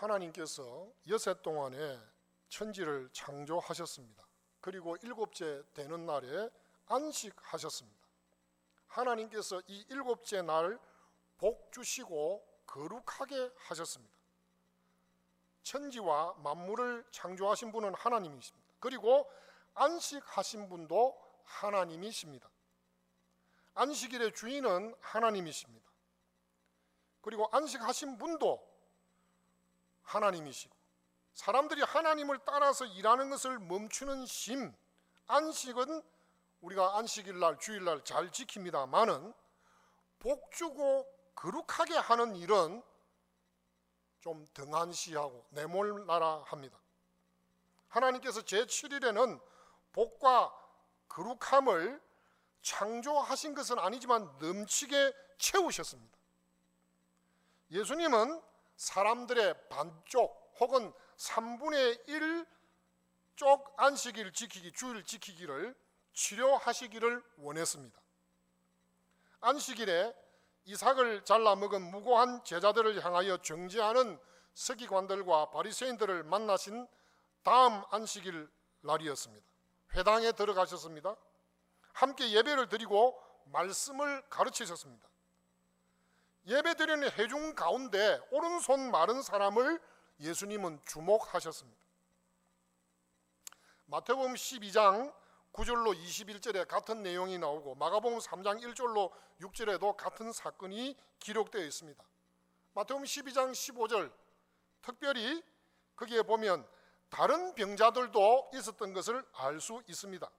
하나님께서 여세 동안에 천지를 창조하셨습니다. 그리고 일곱째 되는 날에 안식하셨습니다. 하나님께서 이 일곱째 날 복 주시고 거룩하게 하셨습니다. 천지와 만물을 창조하신 분은 하나님이십니다. 그리고 안식하신 분도 하나님이십니다. 안식일의 주인은 하나님이십니다. 그리고 안식하신 분도 하나님이시고, 사람들이 하나님을 따라서 일하는 것을 멈추는 심, 안식은 우리가 안식일날 주일날 잘 지킵니다마는 복주고 거룩하게 하는 일은 좀 등한시하고 내몰라라 합니다. 하나님께서 제7일에는 복과 거룩함을 창조하신 것은 아니지만 넘치게 채우셨습니다. 예수님은 사람들의 반쪽 혹은 3분의 1쪽 안식일 지키기, 주일 지키기를 치료하시기를 원했습니다. 안식일에 이삭을 잘라 먹은 무고한 제자들을 향하여 정죄하는 서기관들과 바리새인들을 만나신 다음 안식일 날이었습니다. 회당에 들어가셨습니다. 함께 예배를 드리고 말씀을 가르치셨습니다. 예배 드리는 회중 가운데 오른손 마른 사람을 예수님은 주목하셨습니다. 마태복음 12장 9절로 21절에 같은 내용이 나오고 마가복음 3장 1절로 6절에도 같은 사건이 기록되어 있습니다. 마태복음 12장 15절 특별히 거기에 보면 다른 병자들도 있었던 것을 알 수 있습니다.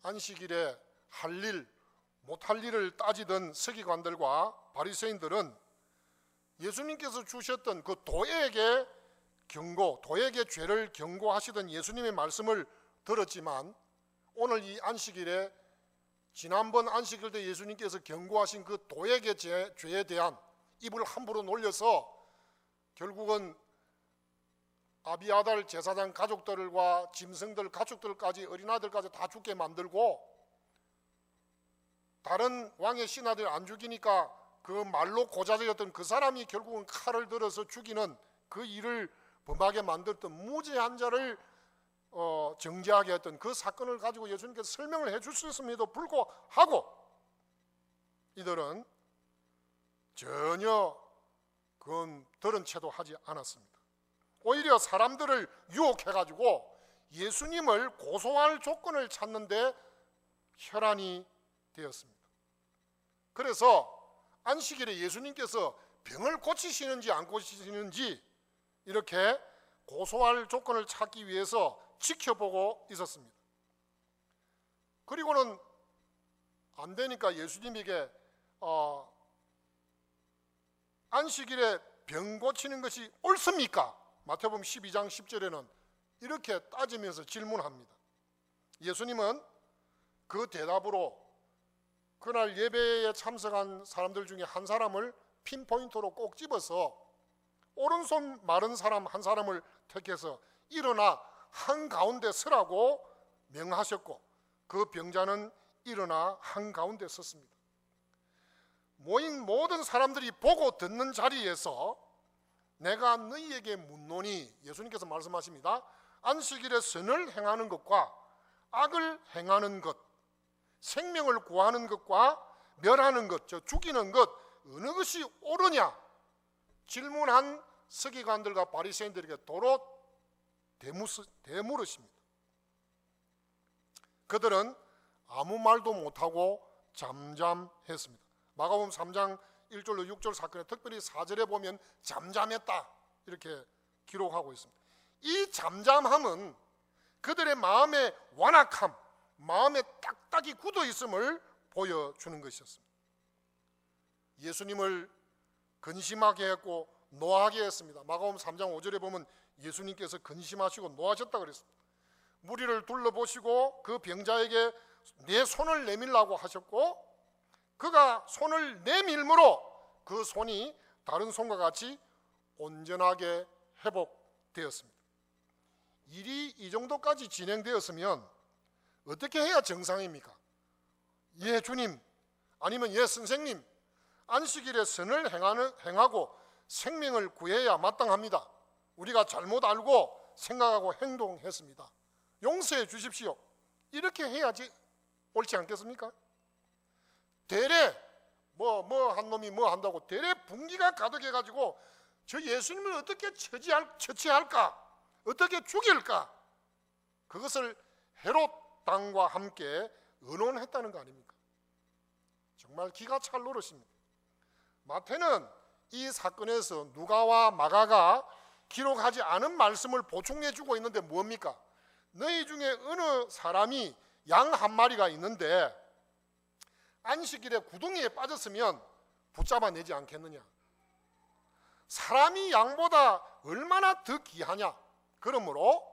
안식일에 할 일, 못할 일을 따지던 서기관들과 바리새인들은 예수님께서 주셨던 그 도액의 경고, 도액의 죄를 경고하시던 예수님의 말씀을 들었지만 오늘 이 안식일에 지난번 안식일 때 예수님께서 경고하신 그 도액의 죄에 대한 입을 함부로 놀려서 결국은 아비아달 제사장 가족들과 짐승들 가축들까지 어린아들까지 다 죽게 만들고 다른 왕의 신하들 안 죽이니까 그 말로 고자질했던 그 사람이 결국은 칼을 들어서 죽이는 그 일을 범하게 만들었던 무죄한 자를 정죄하게 했던 그 사건을 가지고 예수님께서 설명을 해줄 수 있음에도 불구하고 이들은 전혀 그건 들은 채도 하지 않았습니다. 오히려 사람들을 유혹해가지고 예수님을 고소할 조건을 찾는데 혈안이 되었습니다. 그래서 안식일에 예수님께서 병을 고치시는지 안 고치시는지 이렇게 고소할 조건을 찾기 위해서 지켜보고 있었습니다. 그리고는 안 되니까 예수님에게 안식일에 병 고치는 것이 옳습니까? 마태복음 12장 10절에는 이렇게 따지면서 질문합니다. 예수님은 그 대답으로 그날 예배에 참석한 사람들 중에 한 사람을 핀포인트로 꼭 집어서 오른손 마른 사람 한 사람을 택해서 일어나 한가운데 서라고 명하셨고 그 병자는 일어나 한가운데 섰습니다. 모인 모든 사람들이 보고 듣는 자리에서 내가 너희에게 묻노니, 예수님께서 말씀하십니다. 안식일에 선을 행하는 것과 악을 행하는 것, 생명을 구하는 것과 멸하는 것, 죽이는 것 어느 것이 옳으냐 질문한 서기관들과 바리새인들에게 도로 대물으십니다. 그들은 아무 말도 못하고 잠잠했습니다. 마가복음 3장 1절로 6절 사건에 특별히 4절에 보면 잠잠했다 이렇게 기록하고 있습니다. 이 잠잠함은 그들의 마음의 완악함, 마음에 딱딱이 굳어 있음을 보여주는 것이었습니다. 예수님을 근심하게 했고 노하게 했습니다. 마가복음 3장 5절에 보면 예수님께서 근심하시고 노하셨다 그랬습니다. 무리를 둘러보시고 그 병자에게 내 손을 내밀라고 하셨고 그가 손을 내밀므로 그 손이 다른 손과 같이 온전하게 회복되었습니다. 일이 이 정도까지 진행되었으면 어떻게 해야 정상입니까? 예 주님, 아니면 예 선생님, 안식일에 선을 행하고 생명을 구해야 마땅합니다. 우리가 잘못 알고 생각하고 행동했습니다. 용서해 주십시오. 이렇게 해야지 옳지 않겠습니까? 대래 한 놈이 뭐 한다고 대래 분기가 가득해가지고 저 예수님을 어떻게 처치할까? 어떻게 죽일까? 그것을 헤롯 당과 함께 의논했다는 거 아닙니까? 정말 기가 찰 노릇입니다. 마태는 이 사건에서 누가와 마가가 기록하지 않은 말씀을 보충해 주고 있는데 뭡니까? 너희 중에 어느 사람이 양 한 마리가 있는데 안식일에 구덩이에 빠졌으면 붙잡아내지 않겠느냐? 사람이 양보다 얼마나 더 귀하냐? 그러므로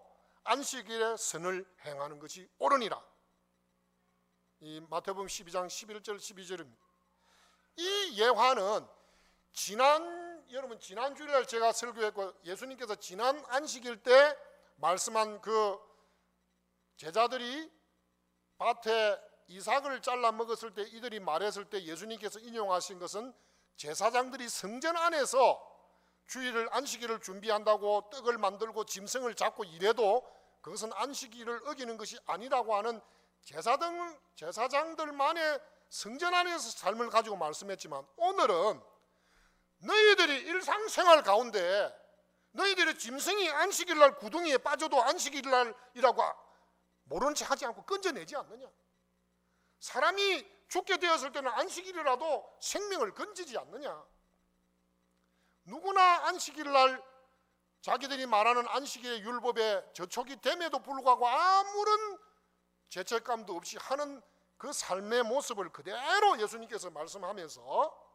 안식일에 선을 행하는 것이 옳으니라. 이 마태복음 12장 11절 12절입니다. 이 예화는 여러분 지난 주일날 제가 설교했고 예수님께서 지난 안식일 때 말씀한 그 제자들이 밭에 이삭을 잘라 먹었을 때 이들이 말했을 때 예수님께서 인용하신 것은 제사장들이 성전 안에서 주일을 안식일을 준비한다고 떡을 만들고 짐승을 잡고 이래도 그것은 안식일을 어기는 것이 아니라고 하는 제사장들만의 성전 안에서 삶을 가지고 말씀했지만, 오늘은 너희들이 일상생활 가운데 너희들의 짐승이 안식일날 구덩이에 빠져도 안식일날이라고 모른 체 하지 않고 건져내지 않느냐? 사람이 죽게 되었을 때는 안식일이라도 생명을 건지지 않느냐? 누구나 안식일날 자기들이 말하는 안식일의 율법에 저촉이 됨에도 불구하고 아무런 죄책감도 없이 하는 그 삶의 모습을 그대로 예수님께서 말씀하면서,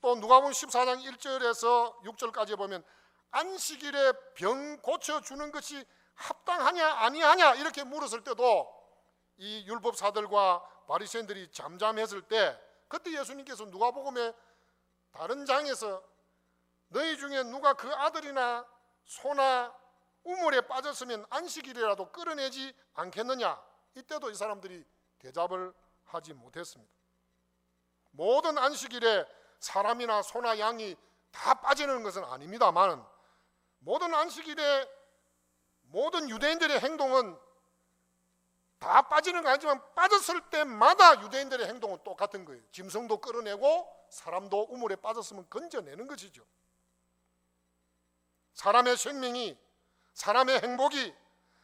또 누가복음 14장 1절에서 6절까지 보면 안식일에 병 고쳐주는 것이 합당하냐 아니하냐 이렇게 물었을 때도 이 율법사들과 바리새인들이 잠잠했을 때, 그때 예수님께서 누가복음의 다른 장에서 너희 중에 누가 그 아들이나 소나 우물에 빠졌으면 안식일이라도 끌어내지 않겠느냐? 이때도 이 사람들이 대답을 하지 못했습니다. 모든 안식일에 사람이나 소나 양이 다 빠지는 것은 아닙니다만, 모든 안식일에 모든 유대인들의 행동은 다 빠지는 건 아니지만 빠졌을 때마다 유대인들의 행동은 똑같은 거예요. 짐승도 끌어내고 사람도 우물에 빠졌으면 건져내는 것이죠. 사람의 생명이, 사람의 행복이,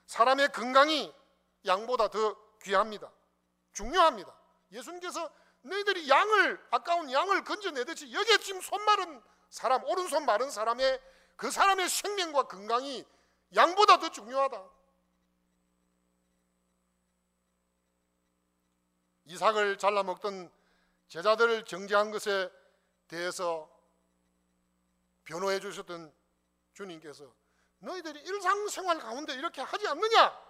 사람의 건강이 양보다 더 귀합니다. 중요합니다. 예수님께서 너희들이 아까운 양을 건져내듯이 여기에 지금 손마른 사람, 오른손 마른 사람의 그 사람의 생명과 건강이 양보다 더 중요하다. 이삭을 잘라 먹던 제자들을 정죄한 것에 대해서 변호해 주셨던 주님께서 너희들이 일상생활 가운데 이렇게 하지 않느냐?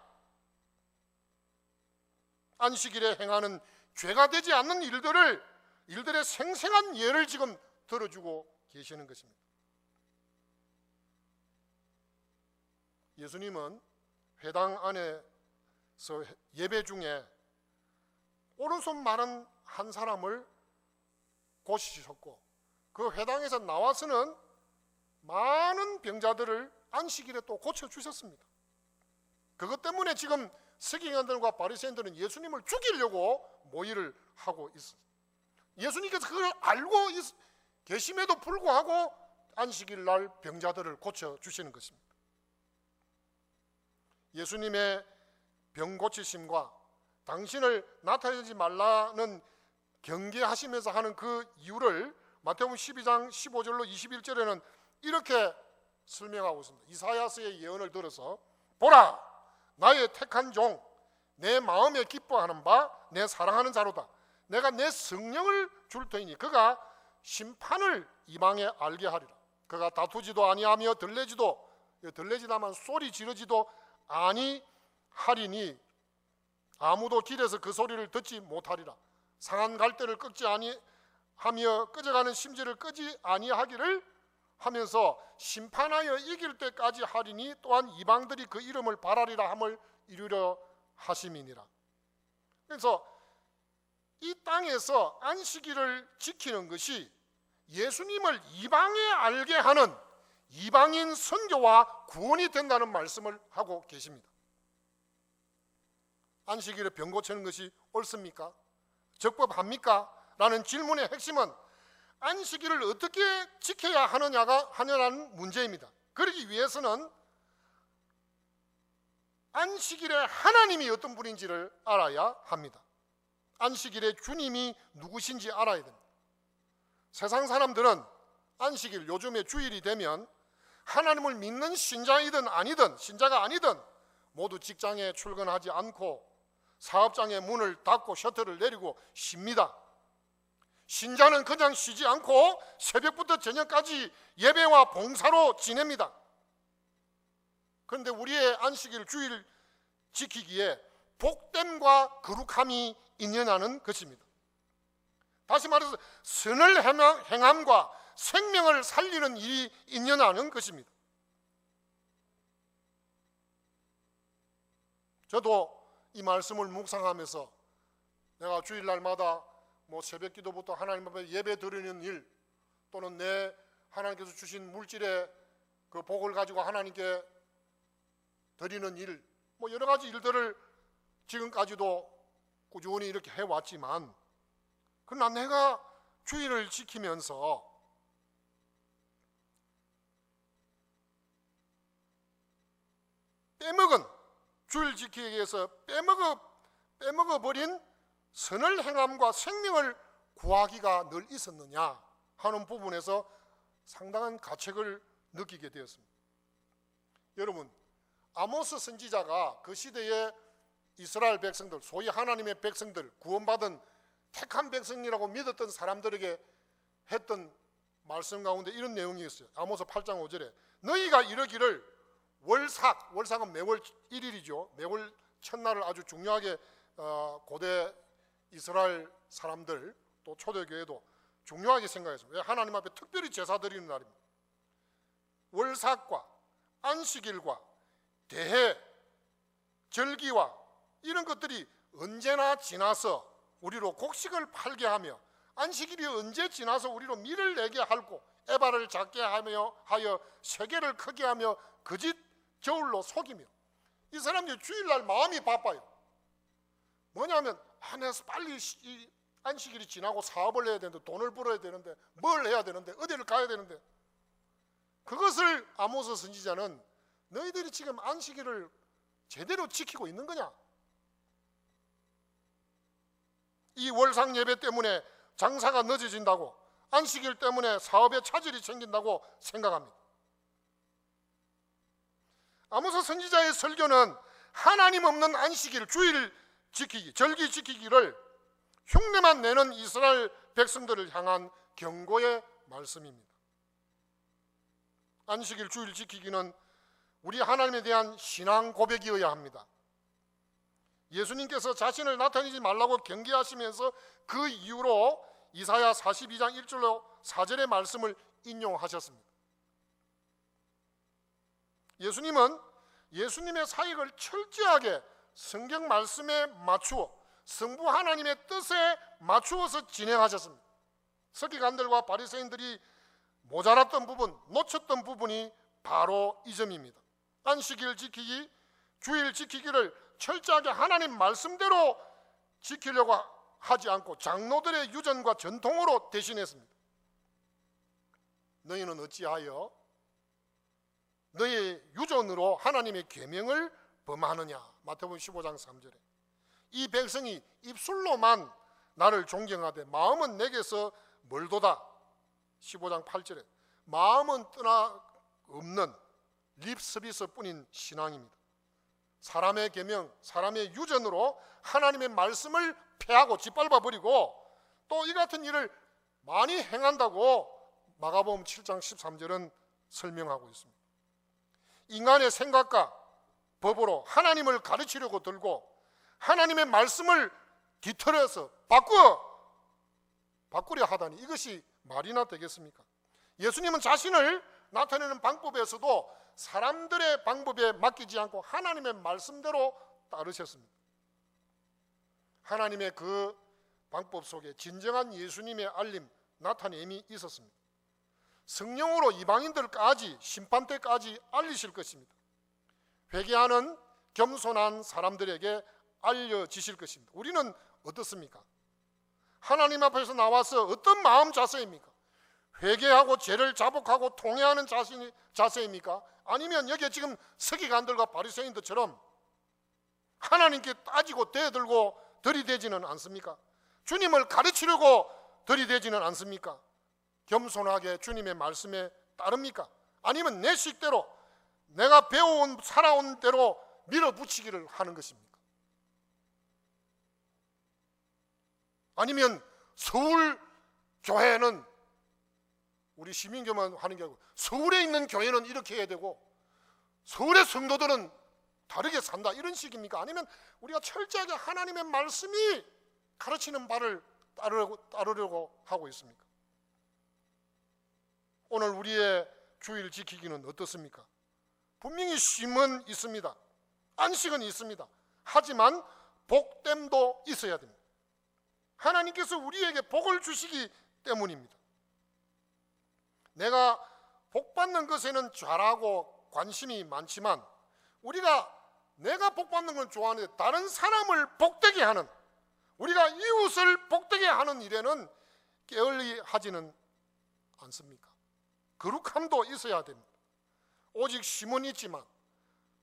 안식일에 행하는 죄가 되지 않는 일들의 생생한 예를 지금 들어주고 계시는 것입니다. 예수님은 회당 안에서 예배 중에 오른손 마른 한 사람을 고치셨고, 그 회당에서 나와서는 많은 병자들을 안식일에 또 고쳐주셨습니다. 그것 때문에 지금 서기관들과 바리새인들은 예수님을 죽이려고 모의를 하고 있어요. 예수님께서 그걸 알고 계심에도 불구하고 안식일 날 병자들을 고쳐주시는 것입니다. 예수님의 병 고치심과 당신을 나타내지 말라는 경계하시면서 하는 그 이유를 마태복음 12장 15절로 21절에는 이렇게 설명하고 있습니다. 이사야서의 예언을 들어서 보라, 나의 택한 종, 내 마음에 기뻐하는 바 내 사랑하는 자로다. 내가 내 성령을 줄 터이니 그가 심판을 이방에 알게 하리라. 그가 다투지도 아니하며 들레지다만 소리 지르지도 아니하리니 아무도 길에서 그 소리를 듣지 못하리라. 상한 갈대를 꺾지 아니하며 꺼져가는 심지를 끄지 아니하기를 하면서 심판하여 이길 때까지 하리니 또한 이방들이 그 이름을 바라리라 함을 이루려 하심이니라. 그래서 이 땅에서 안식일을 지키는 것이 예수님을 이방에 알게 하는 이방인 선교와 구원이 된다는 말씀을 하고 계십니다. 안식일에 병 고치는 것이 옳습니까? 적법합니까? 라는 질문의 핵심은 안식일을 어떻게 지켜야 하느냐는 문제입니다. 그러기 위해서는 안식일에 하나님이 어떤 분인지를 알아야 합니다. 안식일의 주님이 누구신지 알아야 됩니다. 세상 사람들은 안식일, 요즘에 주일이 되면 하나님을 믿는 신자이든 아니든, 신자가 아니든 모두 직장에 출근하지 않고 사업장의 문을 닫고 셔터를 내리고 쉽니다. 신자는 그냥 쉬지 않고 새벽부터 저녁까지 예배와 봉사로 지냅니다. 그런데 우리의 안식일, 주일 지키기에 복됨과 거룩함이 있느냐는 것입니다. 다시 말해서 선을 행함과 생명을 살리는 일이 있느냐는 것입니다. 저도 이 말씀을 묵상하면서 내가 주일날마다 새벽 기도부터 하나님 앞에 예배 드리는 일, 또는 내 하나님께서 주신 물질의 그 복을 가지고 하나님께 드리는 일, 여러 가지 일들을 지금까지도 꾸준히 이렇게 해왔지만, 그러나 내가 주일을 지키면서 빼먹은, 주일 지키기 위해서 빼먹어버린 선을 행함과 생명을 구하기가 늘 있었느냐 하는 부분에서 상당한 가책을 느끼게 되었습니다. 여러분, 아모스 선지자가 그 시대의 이스라엘 백성들, 소위 하나님의 백성들, 구원받은 택한 백성이라고 믿었던 사람들에게 했던 말씀 가운데 이런 내용이 있어요. 아모스 8장 5절에 너희가 이르기를 월삭은 매월 1일이죠. 매월 첫날을 아주 중요하게 고대 이스라엘 사람들, 또 초대교회도 중요하게 생각했습니다. 하나님 앞에 특별히 제사 드리는 날입니다. 월삭과 안식일과 대회, 절기와 이런 것들이 언제나 지나서 우리로 곡식을 팔게 하며, 안식일이 언제 지나서 우리로 밀을 내게 하고 에바를 작게 하여 세계를 크게 하며 거짓 저울로 속이며, 이 사람들이 주일날 마음이 바빠요. 뭐냐면 내가 빨리 이 안식일이 지나고 사업을 해야 되는데, 돈을 벌어야 되는데, 뭘 해야 되는데, 어디를 가야 되는데, 그것을 아모스 선지자는 너희들이 지금 안식일을 제대로 지키고 있는 거냐? 이 월상 예배 때문에 장사가 늦어진다고, 안식일 때문에 사업에 차질이 생긴다고 생각합니다. 아모스 선지자의 설교는 하나님 없는 안식일, 주일 지키기, 절기 지키기를 흉내만 내는 이스라엘 백성들을 향한 경고의 말씀입니다. 안식일, 주일 지키기는 우리 하나님에 대한 신앙 고백이어야 합니다. 예수님께서 자신을 나타내지 말라고 경계하시면서 그 이유로 이사야 42장 1절로 4절의 말씀을 인용하셨습니다. 예수님은 예수님의 사역을 철저하게 성경 말씀에 맞추어 성부 하나님의 뜻에 맞추어서 진행하셨습니다. 서기관들과 바리새인들이 모자랐던 부분, 놓쳤던 부분이 바로 이 점입니다. 안식일 지키기, 주일 지키기를 철저하게 하나님 말씀대로 지키려고 하지 않고 장로들의 유전과 전통으로 대신했습니다. 너희는 어찌하여 너희 유전으로 하나님의 계명을 범하느냐. 마태복음 15장 3절에 이 백성이 입술로만 나를 존경하되 마음은 내게서 멀도다. 15장 8절에 마음은 떠나 없는 립 서비스뿐인 신앙입니다. 사람의 계명, 사람의 유전으로 하나님의 말씀을 폐하고 짓밟아 버리고 또 이 같은 일을 많이 행한다고 마가복음 7장 13절은 설명하고 있습니다. 인간의 생각과 법으로 하나님을 가르치려고 들고 하나님의 말씀을 뒤틀어서 바꾸려 하다니 이것이 말이나 되겠습니까? 예수님은 자신을 나타내는 방법에서도 사람들의 방법에 맡기지 않고 하나님의 말씀대로 따르셨습니다. 하나님의 그 방법 속에 진정한 예수님의 알림, 나타냄이 있었습니다. 성령으로 이방인들까지 심판 때까지 알리실 것입니다. 회개하는 겸손한 사람들에게 알려지실 것입니다. 우리는 어떻습니까? 하나님 앞에서 나와서 어떤 마음 자세입니까? 회개하고 죄를 자복하고 통회하는 자세입니까? 아니면 여기에 지금 서기관들과 바리새인들처럼 하나님께 따지고 대들고 들이대지는 않습니까? 주님을 가르치려고 들이대지는 않습니까? 겸손하게 주님의 말씀에 따릅니까? 아니면 내 식대로 내가 배워온 살아온 대로 밀어붙이기를 하는 것입니까? 아니면 서울 교회는 우리 시민교만 하는 게 아니고 서울에 있는 교회는 이렇게 해야 되고 서울의 성도들은 다르게 산다 이런 식입니까? 아니면 우리가 철저하게 하나님의 말씀이 가르치는 바를 따르려고 하고 있습니까? 오늘 우리의 주일 지키기는 어떻습니까? 분명히 쉼은 있습니다. 안식은 있습니다. 하지만 복됨도 있어야 됩니다. 하나님께서 우리에게 복을 주시기 때문입니다. 내가 복받는 것에는 잘하고 관심이 많지만 내가 복받는 건 좋아하는데 다른 사람을 복되게 하는, 우리가 이웃을 복되게 하는 일에는 게을리 하지는 않습니까? 거룩함도 있어야 됩니다. 오직 쉼은 있지만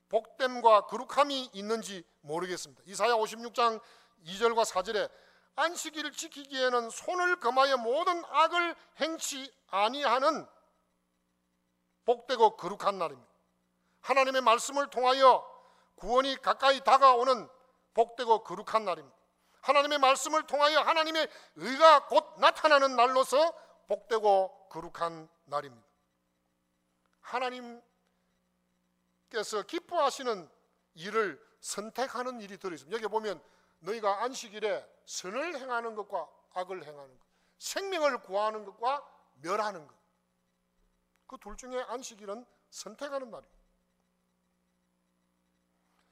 복됨과 거룩함이 있는지 모르겠습니다. 이사야 56장 2절과 4절에 안식일을 지키기에는 손을 금하여 모든 악을 행치 아니하는 복되고 거룩한 날입니다. 하나님의 말씀을 통하여 구원이 가까이 다가오는 복되고 거룩한 날입니다. 하나님의 말씀을 통하여 하나님의 의가 곧 나타나는 날로서 복되고 거룩한 날입니다. 하나님께서 기뻐하시는 일을 선택하는 일이 들어있습니다. 여기 보면 너희가 안식일에 선을 행하는 것과 악을 행하는 것, 생명을 구하는 것과 멸하는 것, 그 둘 중에 안식일은 선택하는 날입니다.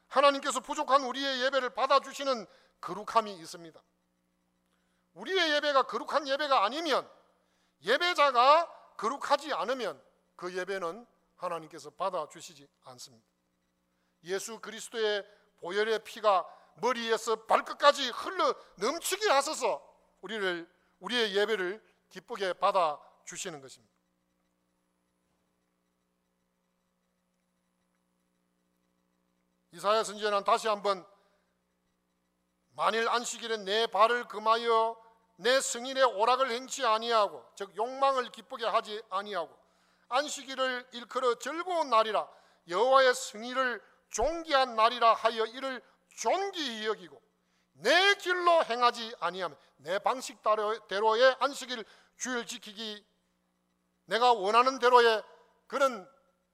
하나님께서 부족한 우리의 예배를 받아주시는 거룩함이 있습니다. 우리의 예배가 거룩한 예배가 아니면, 예배자가 거룩하지 않으면 그 예배는 하나님께서 받아주시지 않습니다. 예수 그리스도의 보혈의 피가 머리에서 발끝까지 흘러 넘치게 하소서 우리의 예배를 기쁘게 받아주시는 것입니다. 이사야 선지자는 다시 한번 만일 안식일에 내 발을 금하여 내 승인의 오락을 행치 아니하고, 즉 욕망을 기쁘게 하지 아니하고 안식일을 일컬어 즐거운 날이라 여호와의 승리를 존귀한 날이라 하여 이를 존귀히 여기고 내 길로 행하지 아니하면, 내 방식대로의 안식일 주일 지키기, 내가 원하는 대로의 그런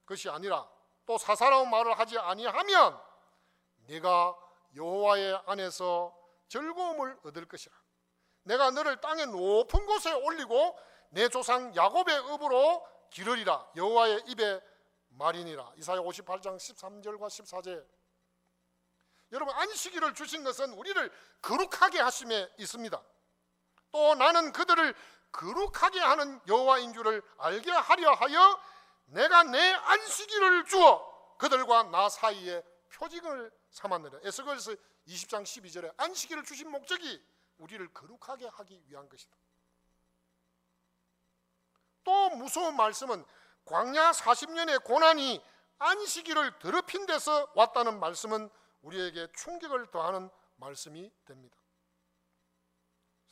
것이 아니라 또 사사로운 말을 하지 아니하면 네가 여호와의 안에서 즐거움을 얻을 것이라. 내가 너를 땅의 높은 곳에 올리고 내 조상 야곱의 업으로 기르리라. 여호와의 입의 말이니라. 이사야 58장 13절과 14절. 여러분, 안식일을 주신 것은 우리를 거룩하게 하심에 있습니다. 또 나는 그들을 거룩하게 하는 여호와인 줄을 알게 하려 하여 내가 내 안식일을 주어 그들과 나 사이에 표징을 삼았느니라. 에스겔서 20장 12절에 안식일을 주신 목적이 우리를 거룩하게 하기 위한 것이다. 또 무서운 말씀은 광야 40년의 고난이 안식일을 더럽힌 데서 왔다는 말씀은 우리에게 충격을 더하는 말씀이 됩니다.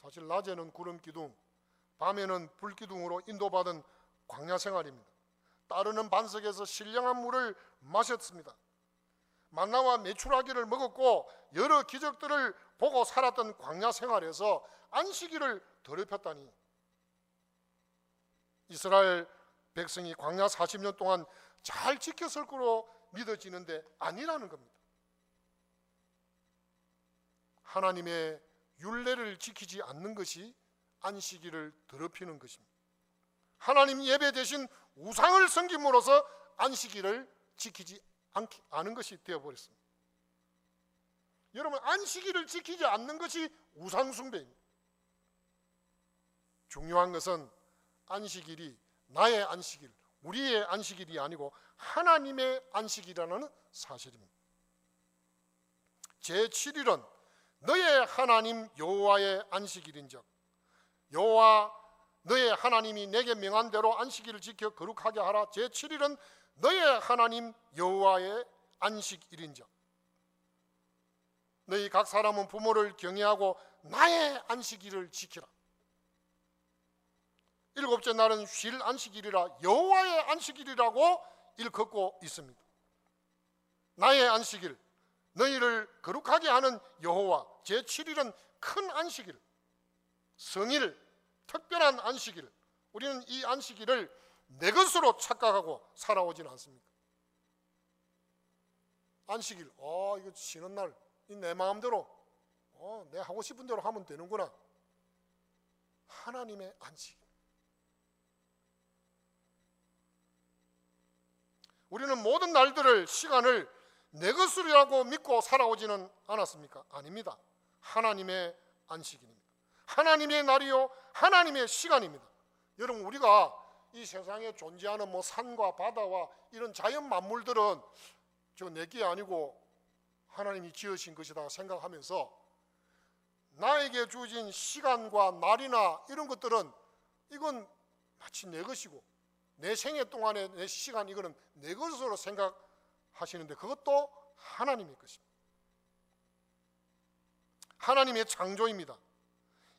사실 낮에는 구름 기둥, 밤에는 불 기둥으로 인도받은 광야 생활입니다. 따르는 반석에서 신령한 물을 마셨습니다. 만나와 메추라기를 먹었고 여러 기적들을 보고 살았던 광야 생활에서 안식일을 더럽혔다니, 이스라엘 백성이 광야 40년 동안 잘 지켰을 거로 믿어지는데 아니라는 겁니다. 하나님의 율례를 지키지 않는 것이 안식일을 더럽히는 것입니다. 하나님 예배 대신 우상을 섬김으로써 안식일을 지키지 않은 것이 되어버렸습니다. 여러분, 안식일을 지키지 않는 것이 우상 숭배입니다. 중요한 것은 안식일이 나의 안식일, 우리의 안식일이 아니고 하나님의 안식이라는 사실입니다. 제7일은 너의 하나님 여호와의 안식일인즉 여호와 너의 하나님이 내게 명한 대로 안식일을 지켜 거룩하게 하라. 제7일은 너의 하나님 여호와의 안식일인즉 너희 각 사람은 부모를 경외하고 나의 안식일을 지키라. 일곱째 날은 쉴 안식일이라 여호와의 안식일이라고 일컫고 있습니다. 나의 안식일, 너희를 거룩하게 하는 여호와. 제7일은 큰 안식일, 성일, 특별한 안식일. 우리는 이 안식일을 내 것으로 착각하고 살아오지는 않습니까? 안식일, 이거 쉬는 날, 내 마음대로 내 하고 싶은 대로 하면 되는구나. 하나님의 안식일. 우리는 모든 날들을, 시간을 내 것이라고 믿고 살아오지는 않았습니까? 아닙니다. 하나님의 안식일입니다. 하나님의 날이요, 하나님의 시간입니다. 여러분, 우리가 이 세상에 존재하는 산과 바다와 이런 자연 만물들은 저 내게 아니고 하나님이 지으신 것이다 생각하면서 나에게 주어진 시간과 날이나 이런 것들은 이건 마치 내 것이고 내 생애 동안의 내 시간, 이거는 내 것으로 생각하시는데 그것도 하나님의 것입니다. 하나님의 창조입니다.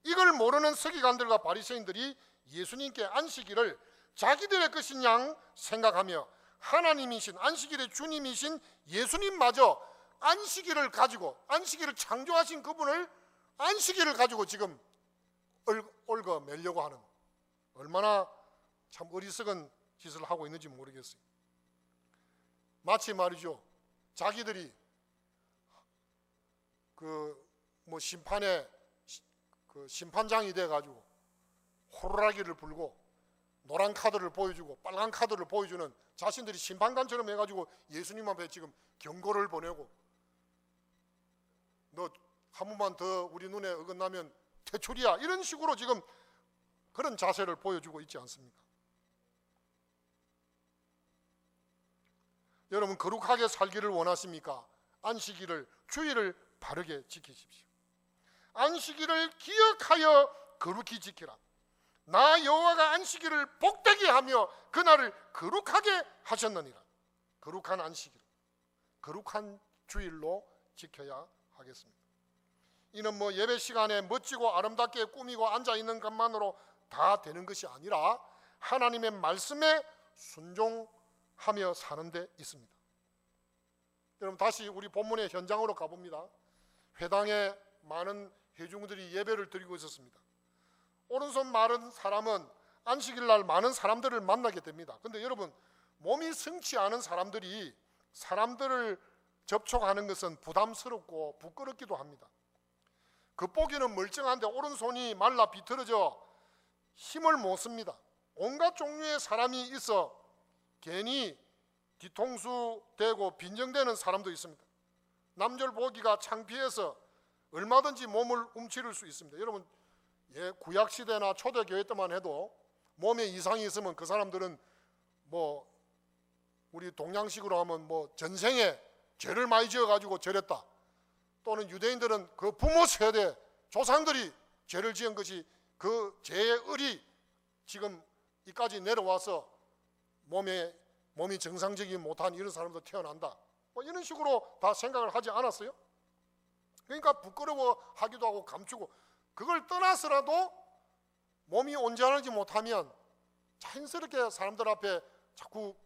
이걸 모르는 서기관들과 바리새인들이 예수님께 안식일을 자기들의 것인 양 생각하며 하나님이신, 안식일의 주님이신 예수님마저 안식일을 가지고, 안식일을 창조하신 그분을 안식일을 가지고 지금 얽어매려고 하는, 얼마나 참 어리석은 짓을 하고 있는지 모르겠어요. 마치 말이죠, 자기들이 심판에 심판장이 돼가지고 호루라기를 불고 노란 카드를 보여주고 빨간 카드를 보여주는 자신들이 심판관처럼 해가지고 예수님 앞에 지금 경고를 보내고, 너 한 번만 더 우리 눈에 어긋나면 퇴출이야, 이런 식으로 지금 그런 자세를 보여주고 있지 않습니까? 여러분, 거룩하게 살기를 원하십니까? 안식일을, 주일을 바르게 지키십시오. 안식일을 기억하여 거룩히 지키라. 나 여호와가 안식일을 복되게 하며 그날을 거룩하게 하셨느니라. 거룩한 안식일, 거룩한 주일로 지켜야 하겠습니다. 이는 예배 시간에 멋지고 아름답게 꾸미고 앉아있는 것만으로 다 되는 것이 아니라 하나님의 말씀에 순종하며 사는 데 있습니다. 여러분, 다시 우리 본문의 현장으로 가봅니다. 회당에 많은 회중들이 예배를 드리고 있었습니다. 오른손 마른 사람은 안식일 날 많은 사람들을 만나게 됩니다. 그런데 여러분, 몸이 성치 않은 사람들이 사람들을 접촉하는 것은 부담스럽고 부끄럽기도 합니다. 겉보기는 멀쩡한데 오른손이 말라 비틀어져 힘을 못 씁니다. 온갖 종류의 사람이 있어 괜히 뒤통수 대고 빈정대는 사람도 있습니다. 남들 보기가 창피해서 얼마든지 몸을 움츠릴 수 있습니다. 여러분, 구약시대나 초대교회 때만 해도 몸에 이상이 있으면 그 사람들은 우리 동양식으로 하면 전생에 죄를 많이 지어가지고 저랬다, 또는 유대인들은 그 부모 세대 조상들이 죄를 지은 것이 그 죄의 을이 지금 이까지 내려와서 몸이 정상적이지 못한 이런 사람도 태어난다, 이런 식으로 다 생각을 하지 않았어요? 그러니까 부끄러워하기도 하고 감추고, 그걸 떠나서라도 몸이 온전하지 못하면 자연스럽게 사람들 앞에 자꾸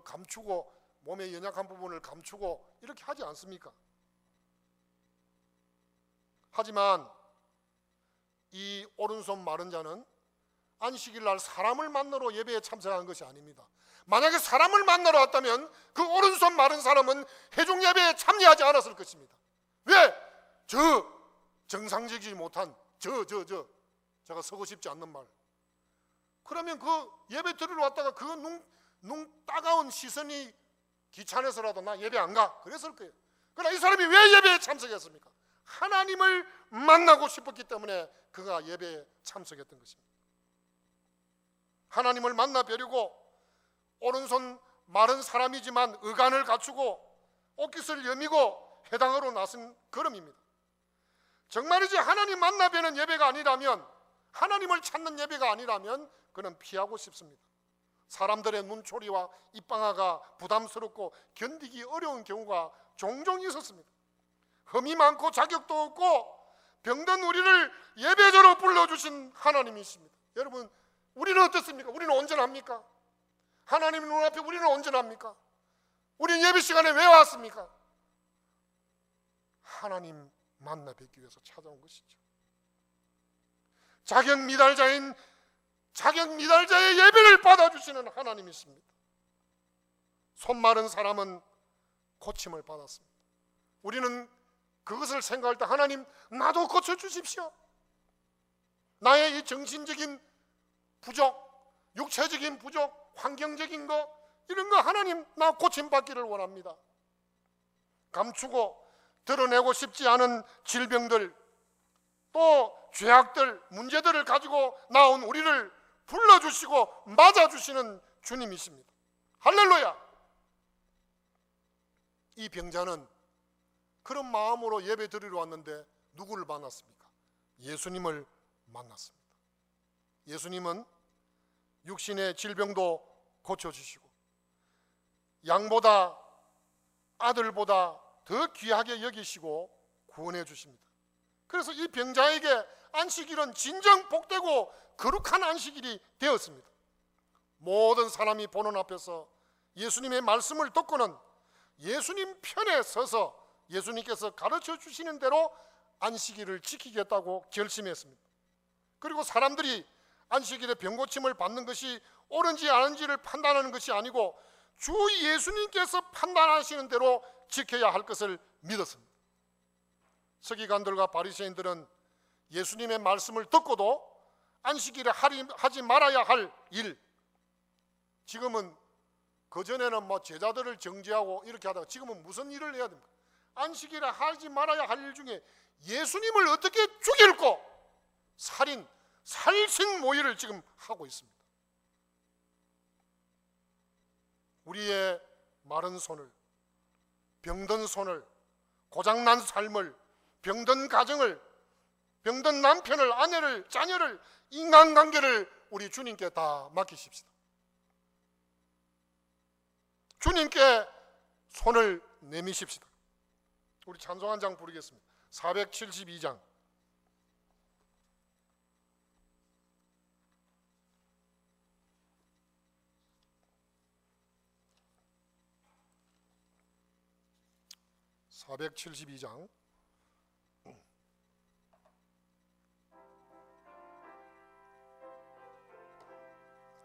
감추고 몸의 연약한 부분을 감추고 이렇게 하지 않습니까? 하지만 이 오른손 마른 자는 안식일 날 사람을 만나러 예배에 참석한 것이 아닙니다. 만약에 사람을 만나러 왔다면 그 오른손 마른 사람은 회중 예배에 참여하지 않았을 것입니다. 왜? 정상적이지 못한 제가 서고 싶지 않는 말. 그러면 그 예배 드리러 왔다가 그 눈 따가운 시선이 귀찮아서라도 나 예배 안 가, 그랬을 거예요. 그러나 이 사람이 왜 예배에 참석했습니까? 하나님을 만나고 싶었기 때문에 그가 예배에 참석했던 것입니다. 하나님을 만나 뵈려고 오른손 마른 사람이지만 의간을 갖추고 옷깃을 여미고 회당으로 나선 걸음입니다. 정말이지 하나님 만나 뵈는 예배가 아니라면, 하나님을 찾는 예배가 아니라면 그는 피하고 싶습니다. 사람들의 눈초리와 입방아가 부담스럽고 견디기 어려운 경우가 종종 있었습니다. 흠이 많고 자격도 없고 병든 우리를 예배자로 불러주신 하나님이십니다. 여러분, 우리는 어떻습니까? 우리는 온전합니까? 하나님 눈앞에 우리는 온전합니까? 우리는 예배 시간에 왜 왔습니까? 하나님 만나 뵙기 위해서 찾아온 것이죠. 자격 미달자의 예배를 받아주시는 하나님이십니다. 손 마른 사람은 고침을 받았습니다. 우리는 그것을 생각할 때 하나님, 나도 고쳐주십시오. 나의 이 정신적인 부족, 육체적인 부족, 환경적인 거, 이런 거 하나님, 나 고침받기를 원합니다. 감추고 드러내고 싶지 않은 질병들, 또 죄악들, 문제들을 가지고 나온 우리를 불러주시고 맞아주시는 주님이십니다. 할렐루야! 이 병자는 그런 마음으로 예배 드리러 왔는데 누구를 만났습니까? 예수님을 만났습니다. 예수님은 육신의 질병도 고쳐주시고 양보다, 아들보다 더 귀하게 여기시고 구원해 주십니다. 그래서 이 병자에게 안식일은 진정 복되고 거룩한 안식일이 되었습니다. 모든 사람이 보는 앞에서 예수님의 말씀을 듣고는 예수님 편에 서서 예수님께서 가르쳐 주시는 대로 안식일을 지키겠다고 결심했습니다. 그리고 사람들이 안식일에 병고침을 받는 것이 옳은지 아닌지를 판단하는 것이 아니고 주 예수님께서 판단하시는 대로 지켜야 할 것을 믿었습니다. 서기관들과 바리새인들은 예수님의 말씀을 듣고도 안식일에 하지 말아야 할 일, 지금은 그전에는 제자들을 정죄하고 이렇게 하다가 지금은 무슨 일을 해야 됩니까? 안식일에 하지 말아야 할 일 중에 예수님을 어떻게 죽일고 살인, 살신 모의를 지금 하고 있습니다. 우리의 마른 손을, 병든 손을, 고장난 삶을, 병든 가정을, 병든 남편을, 아내를, 자녀를, 인간관계를 우리 주님께 다 맡기십시다. 주님께 손을 내미십시다. 우리 찬송 한 장 부르겠습니다. 472장. (472장)